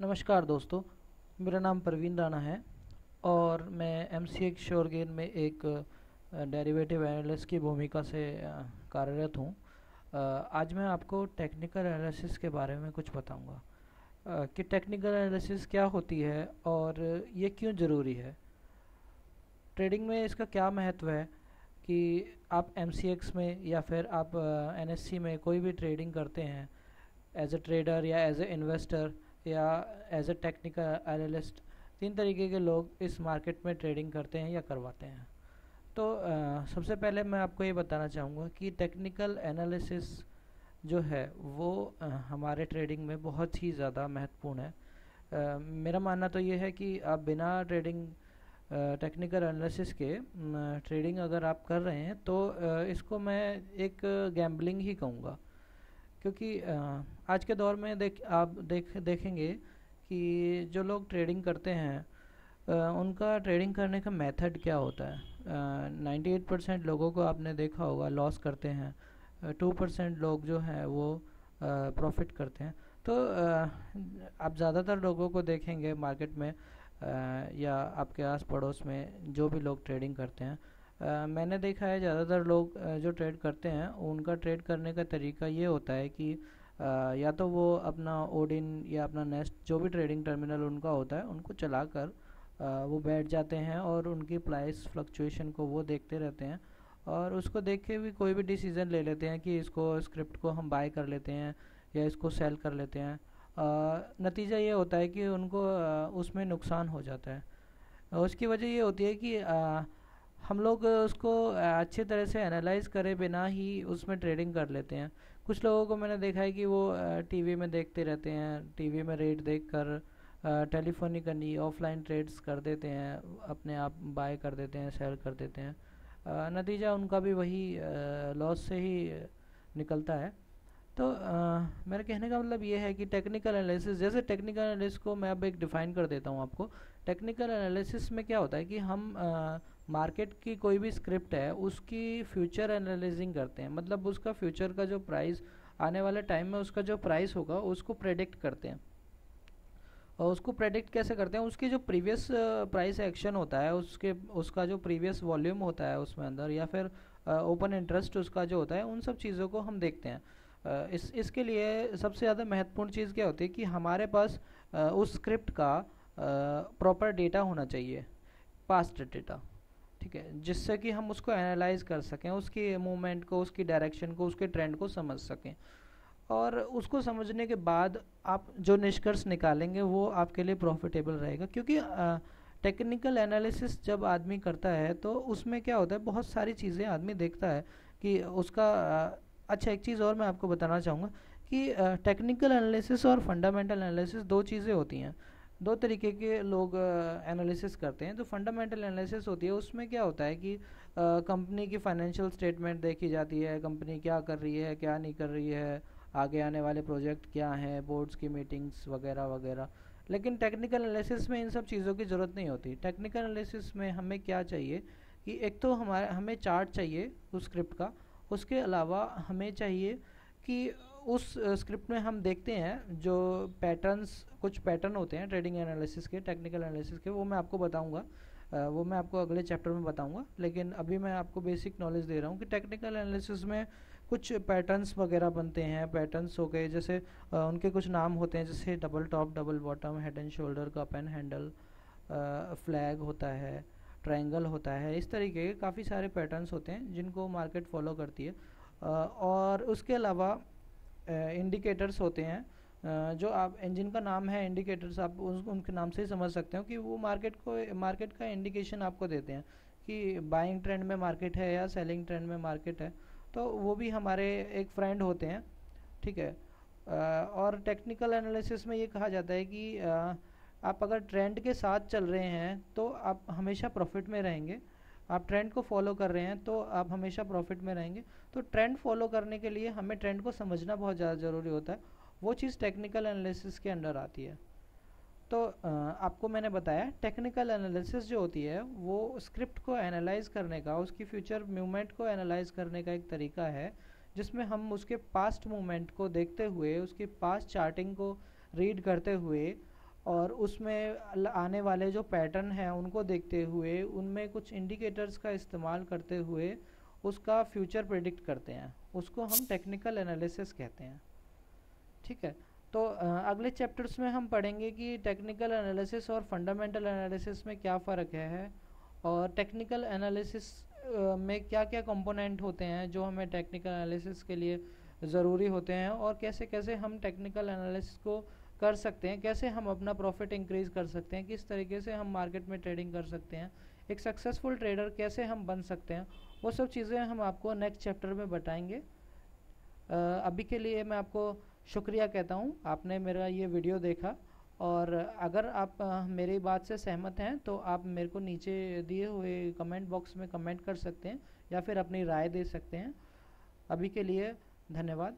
नमस्कार दोस्तों। मेरा नाम परवीन राणा है और मैं एमसीए श्योर गेन में एक डेरिवेटिव एनालिस्ट की भूमिका से कार्यरत हूँ। आज मैं आपको टेक्निकल एनालिसिस के बारे में कुछ बताऊंगा कि टेक्निकल एनालिसिस क्या होती है और ये क्यों ज़रूरी है। ट्रेडिंग में इसका क्या महत्व है कि आप एमसीएक्स में या फिर आप एनएससी में कोई भी ट्रेडिंग करते हैं एज अ ट्रेडर या एज अ इन्वेस्टर या एज अ टेक्निकल एनालिस्ट। तीन तरीके के लोग इस मार्केट में ट्रेडिंग करते हैं या करवाते हैं। तो सबसे पहले मैं आपको ये बताना चाहूँगा कि टेक्निकल एनालिसिस जो है वो हमारे ट्रेडिंग में बहुत ही ज़्यादा महत्वपूर्ण है। मेरा मानना तो ये है कि आप बिना ट्रेडिंग टेक्निकल एनालिसिस के ट्रेडिंग अगर आप कर रहे हैं तो इसको मैं एक गैम्बलिंग ही कहूँगा। क्योंकि आज के दौर में आप देखेंगे कि जो लोग ट्रेडिंग करते हैं उनका ट्रेडिंग करने का मेथड क्या होता है। 98% लोगों को आपने देखा होगा लॉस करते हैं, 2% लोग जो हैं वो प्रॉफिट करते हैं। तो आप ज़्यादातर लोगों को देखेंगे मार्केट में या आपके आस पड़ोस में जो भी लोग ट्रेडिंग करते हैं, मैंने देखा है ज़्यादातर लोग जो ट्रेड करते हैं उनका ट्रेड करने का तरीका ये होता है कि या तो वो अपना ओडिन या अपना नेस्ट जो भी ट्रेडिंग टर्मिनल उनका होता है उनको चलाकर वो बैठ जाते हैं और उनकी प्राइस फ्लक्चुएशन को वो देखते रहते हैं और उसको देख के भी कोई भी डिसीज़न ले लेते हैं कि इसको स्क्रिप्ट को हम बाय कर लेते हैं या इसको सेल कर लेते हैं। नतीजा ये होता है कि उनको उसमें नुकसान हो जाता है। उसकी वजह ये होती है कि हम लोग उसको अच्छी तरह से एनालाइज करे बिना ही उसमें ट्रेडिंग कर लेते हैं। कुछ लोगों को मैंने देखा है कि वो टीवी में देखते रहते हैं, टीवी में रेट देखकर टेलीफोनिकली ऑफलाइन ट्रेड्स कर देते हैं, अपने आप बाय कर देते हैं, सेल कर देते हैं। नतीजा उनका भी वही लॉस से ही निकलता है। तो मेरे कहने का मतलब ये है कि टेक्निकल एनालिसिस, जैसे टेक्निकल एनालिसिस को मैं अब एक डिफ़ाइन कर देता हूँ आपको। टेक्निकल एनालिसिस में क्या होता है कि हम मार्केट की कोई भी स्क्रिप्ट है उसकी फ्यूचर एनालिजिंग करते हैं, मतलब उसका फ्यूचर का जो प्राइस आने वाले टाइम में उसका जो प्राइस होगा उसको प्रेडिक्ट करते हैं। और उसको प्रेडिक्ट कैसे करते हैं, उसकी जो प्रीवियस प्राइस एक्शन होता है उसके उसका जो प्रीवियस वॉल्यूम होता है उसमें अंदर या फिर ओपन इंटरेस्ट उसका जो होता है, उन सब चीज़ों को हम देखते हैं। इसके लिए सबसे ज़्यादा महत्वपूर्ण चीज़ क्या होती है कि हमारे पास उस स्क्रिप्ट का प्रॉपर डेटा होना चाहिए, पास्ट डेटा। ठीक है, जिससे कि हम उसको एनालाइज कर सकें, उसकी मूवमेंट को, उसकी डायरेक्शन को, उसके ट्रेंड को समझ सकें। और उसको समझने के बाद आप जो निष्कर्ष निकालेंगे वो आपके लिए प्रॉफिटेबल रहेगा। क्योंकि टेक्निकल एनालिसिस जब आदमी करता है तो उसमें क्या होता है, बहुत सारी चीज़ें आदमी देखता है कि उसका अच्छा, एक चीज़ और मैं आपको बताना चाहूँगा कि टेक्निकल एनालिसिस और फंडामेंटल एनालिसिस दो चीज़ें होती हैं। दो तरीके के लोग एनालिसिस करते हैं। जो फंडामेंटल एनालिसिस होती है उसमें क्या होता है कि कंपनी की फाइनेंशियल स्टेटमेंट देखी जाती है, कंपनी क्या कर रही है क्या नहीं कर रही है, आगे आने वाले प्रोजेक्ट क्या हैं, बोर्ड्स की मीटिंग्स वगैरह वगैरह। लेकिन टेक्निकल एनालिसिस में इन सब चीज़ों की ज़रूरत नहीं होती। टेक्निकल एनालिसिस में हमें क्या चाहिए कि एक तो हमें चार्ट चाहिए उस स्क्रिप्ट का, उसके अलावा हमें चाहिए कि उस स्क्रिप्ट में हम देखते हैं जो पैटर्न्स, कुछ पैटर्न होते हैं ट्रेडिंग एनालिसिस के, टेक्निकल एनालिसिस के, वो मैं आपको बताऊंगा। वो मैं आपको अगले चैप्टर में बताऊंगा। लेकिन अभी मैं आपको बेसिक नॉलेज दे रहा हूँ कि टेक्निकल एनालिसिस में कुछ पैटर्न्स वगैरह बनते हैं। पैटर्न्स हो गए जैसे उनके कुछ नाम होते हैं, जैसे double top, double bottom, head and shoulder, cup and handle, flag होता है, ट्रायंगल होता है। इस तरीके के काफ़ी सारे पैटर्न्स होते हैं जिनको मार्केट फॉलो करती है। और उसके अलावा इंडिकेटर्स होते हैं, जो आप इंजन का नाम है इंडिकेटर्स, आप उनके नाम से ही समझ सकते हो कि वो मार्केट का इंडिकेशन आपको देते हैं कि बाइंग ट्रेंड में मार्केट है या सेलिंग ट्रेंड में मार्केट है। तो वो भी हमारे एक फ्रेंड होते हैं। ठीक है। और टेक्निकल एनालिसिस में ये कहा जाता है कि आप अगर ट्रेंड के साथ चल रहे हैं तो आप हमेशा प्रॉफिट में रहेंगे। आप ट्रेंड को फॉलो कर रहे हैं तो आप हमेशा प्रॉफिट में रहेंगे। तो ट्रेंड फॉलो करने के लिए हमें ट्रेंड को समझना बहुत ज़्यादा ज़रूरी होता है। वो चीज़ टेक्निकल एनालिसिस के अंडर आती है। तो आपको मैंने बताया टेक्निकल एनालिसिस जो होती है वो स्क्रिप्ट को एनालाइज करने का, उसकी फ्यूचर मूवमेंट को एनालाइज करने का एक तरीका है, जिसमें हम उसके पास्ट मूवमेंट को देखते हुए, उसकी पास्ट चार्टिंग को रीड करते हुए और उसमें आने वाले जो पैटर्न हैं उनको देखते हुए उनमें कुछ इंडिकेटर्स का इस्तेमाल करते हुए उसका फ्यूचर प्रेडिक्ट करते हैं, उसको हम टेक्निकल एनालिसिस कहते हैं। ठीक है, तो अगले चैप्टर्स में हम पढ़ेंगे कि टेक्निकल एनालिसिस और फंडामेंटल एनालिसिस में क्या फ़र्क है, और टेक्निकल एनालिसिस में क्या क्या कंपोनेंट होते हैं जो हमें टेक्निकल एनालिसिस के लिए ज़रूरी होते हैं, और कैसे कैसे हम टेक्निकल एनालिसिस को कर सकते हैं, कैसे हम अपना प्रॉफिट इंक्रीज़ कर सकते हैं, किस तरीके से हम मार्केट में ट्रेडिंग कर सकते हैं, एक सक्सेसफुल ट्रेडर कैसे हम बन सकते हैं, वो सब चीज़ें हम आपको नेक्स्ट चैप्टर में बताएंगे। अभी के लिए मैं आपको शुक्रिया कहता हूँ, आपने मेरा ये वीडियो देखा, और अगर आप मेरी बात से सहमत हैं तो आप मेरे को नीचे दिए हुए कमेंट बॉक्स में कमेंट कर सकते हैं या फिर अपनी राय दे सकते हैं। अभी के लिए धन्यवाद।